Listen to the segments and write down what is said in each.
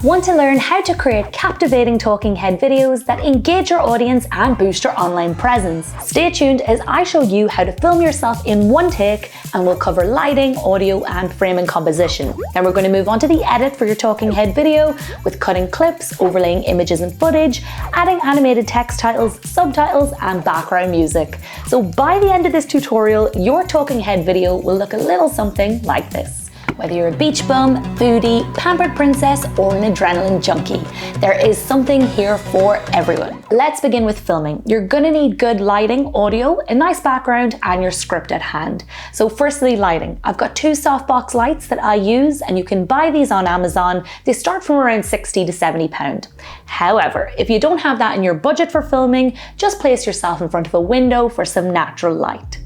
Want to learn how to create captivating talking head videos that engage your audience and boost your online presence? Stay tuned as I show you how to film yourself in one take, and we'll cover lighting, audio and framing composition. Then we're going to move on to the edit for your talking head video with cutting clips, overlaying images and footage, adding animated text titles, subtitles and background music. So by the end of this tutorial, your talking head video will look a little something like this. Whether you're a beach bum, foodie, pampered princess, or an adrenaline junkie, there is something here for everyone. Let's begin with filming. You're gonna need good lighting, audio, a nice background, and your script at hand. So firstly, lighting. I've got 2 softbox lights that I use, and you can buy these on Amazon. They start from around £60 to £70. However, if you don't have that in your budget for filming, just place yourself in front of a window for some natural light.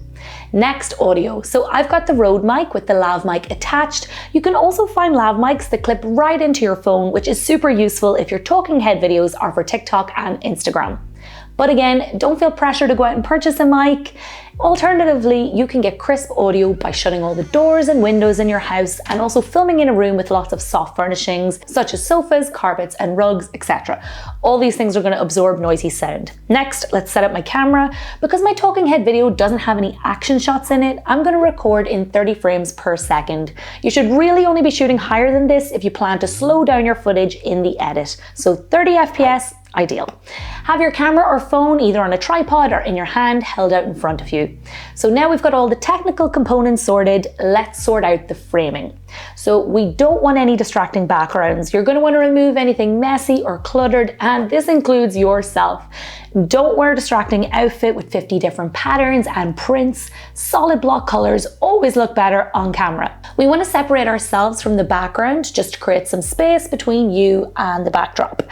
Next, audio. So I've got the Rode mic with the lav mic attached. You can also find lav mics that clip right into your phone, which is super useful if your talking head videos are for TikTok and Instagram. But again, don't feel pressure to go out and purchase a mic. Alternatively, you can get crisp audio by shutting all the doors and windows in your house and also filming in a room with lots of soft furnishings such as sofas, carpets and rugs, etc. All these things are going to absorb noisy sound. Next, let's set up my camera. Because my talking head video doesn't have any action shots in it, I'm going to record in 30 frames per second. You should really only be shooting higher than this if you plan to slow down your footage in the edit. So 30 FPS, ideal. Have your camera or phone either on a tripod or in your hand held out in front of you. So now we've got all the technical components sorted, let's sort out the framing. So we don't want any distracting backgrounds. You're going to want to remove anything messy or cluttered, and this includes yourself. Don't wear a distracting outfit with 50 different patterns and prints. Solid block colors always look better on camera. We want to separate ourselves from the background just to create some space between you and the backdrop.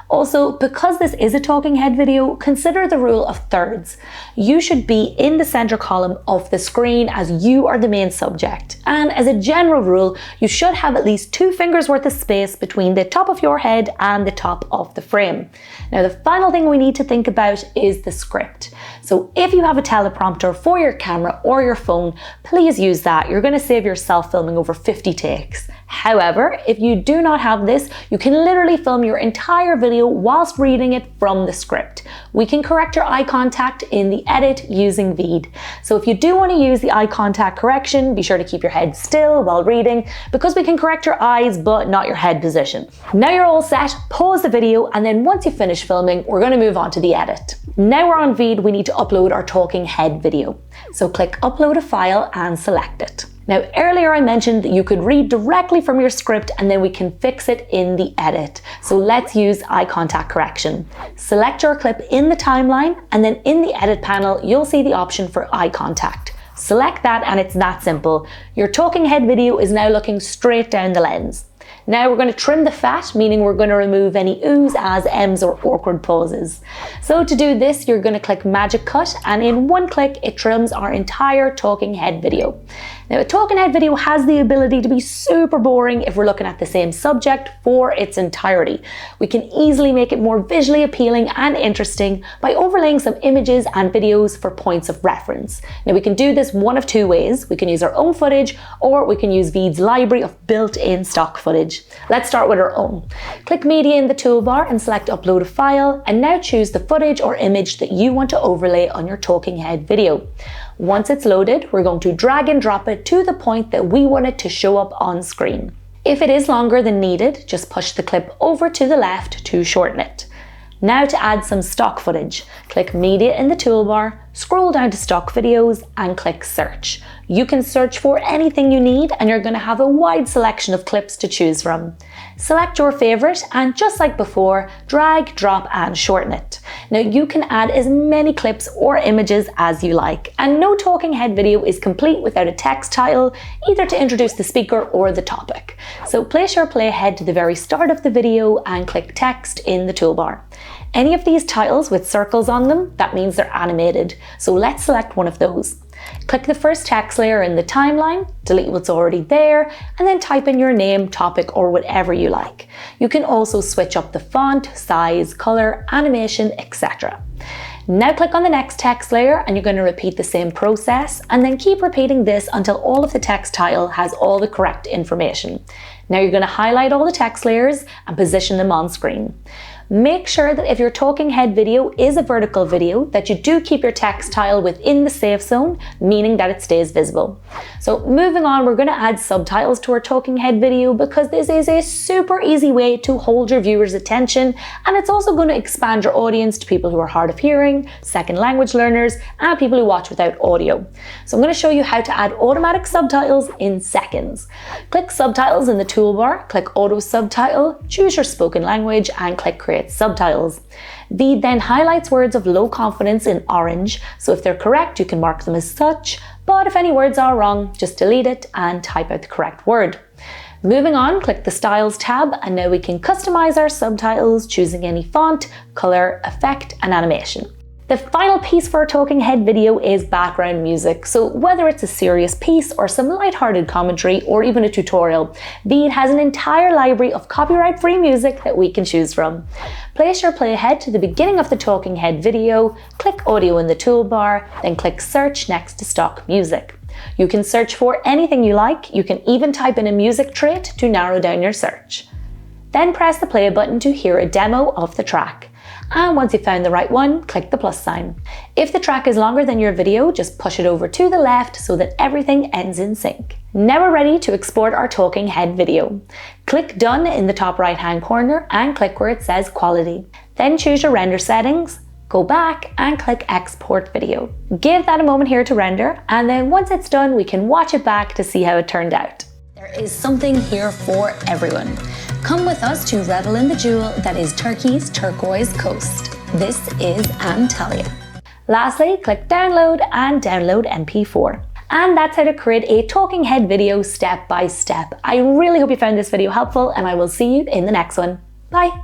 Also, because this is a talking head video, consider the rule of thirds. You should be in the center column of the screen as you are the main subject. And as a general rule, you should have at least 2 fingers worth of space between the top of your head and the top of the frame. Now, the final thing we need to think about is the script. So if you have a teleprompter for your camera or your phone, please use that. You're going to save yourself filming over 50 takes. However, if you do not have this, you can literally film your entire video whilst reading it from the script. We can correct your eye contact in the edit using Veed. So if you do want to use the eye contact correction, be sure to keep your head still while reading, because we can correct your eyes but not your head position. Now you're all set, pause the video, and then once you finish filming, we're going to move on to the edit. Now we're on Veed, we need to upload our talking head video. So click upload a file and select it. Now, earlier I mentioned that you could read directly from your script and then we can fix it in the edit. So let's use eye contact correction. Select your clip in the timeline, and then in the edit panel, you'll see the option for eye contact. Select that and it's that simple. Your talking head video is now looking straight down the lens. Now we're going to trim the fat, meaning we're going to remove any oohs, ahs, ems or awkward pauses. So to do this, you're going to click Magic Cut, and in one click it trims our entire talking head video. Now, a talking head video has the ability to be super boring if we're looking at the same subject for its entirety. We can easily make it more visually appealing and interesting by overlaying some images and videos for points of reference. Now, we can do this one of 2 ways. We can use our own footage, or we can use Veed's library of built-in stock footage. Let's start with our own. Click Media in the toolbar and select Upload a File, and now choose the footage or image that you want to overlay on your talking head video. Once it's loaded, we're going to drag and drop it to the point that we want it to show up on screen. If it is longer than needed, just push the clip over to the left to shorten it. Now to add some stock footage, click Media in the toolbar, scroll down to Stock Videos and click Search. You can search for anything you need and you're going to have a wide selection of clips to choose from. Select your favorite and just like before, drag, drop and shorten it. Now you can add as many clips or images as you like, and no talking head video is complete without a text title, either to introduce the speaker or the topic. So place your playhead to the very start of the video and click Text in the toolbar. Any of these titles with circles on them, that means they're animated. So let's select one of those. Click the first text layer in the timeline, delete what's already there, and then type in your name, topic, or whatever you like. You can also switch up the font, size, color, animation, etc. Now click on the next text layer and you're going to repeat the same process, and then keep repeating this until all of the text title has all the correct information. Now you're going to highlight all the text layers and position them on screen. Make sure that if your talking head video is a vertical video, that you do keep your text tile within the safe zone, meaning that it stays visible. So moving on, we're going to add subtitles to our talking head video because this is a super easy way to hold your viewers' attention, and it's also going to expand your audience to people who are hard of hearing, second language learners, and people who watch without audio. So I'm going to show you how to add automatic subtitles in seconds. Click Subtitles in the toolbar, click Auto Subtitle, choose your spoken language, and click Create Subtitles. Veed then highlights words of low confidence in orange, so if they're correct you can mark them as such, but if any words are wrong, just delete it and type out the correct word. Moving on, click the Styles tab, and now we can customize our subtitles, choosing any font, color, effect, and animation. The final piece for our talking head video is background music. So whether it's a serious piece or some lighthearted commentary or even a tutorial, Veed has an entire library of copyright-free music that we can choose from. Place your playhead to the beginning of the talking head video, click Audio in the toolbar, then click Search next to stock music. You can search for anything you like. You can even type in a music trait to narrow down your search. Then press the play button to hear a demo of the track. And once you've found the right one, click the plus sign. If the track is longer than your video, just push it over to the left so that everything ends in sync. Now we're ready to export our talking head video. Click Done in the top right hand corner and click where it says Quality. Then choose your render settings, go back and click Export Video. Give that a moment here to render, and then once it's done, we can watch it back to see how it turned out. There is something here for everyone. Come with us to revel in the jewel that is Turkey's turquoise coast. This is Antalya. Lastly, click Download and download MP4. And that's how to create a talking head video step by step. I really hope you found this video helpful, and I will see you in the next one. Bye!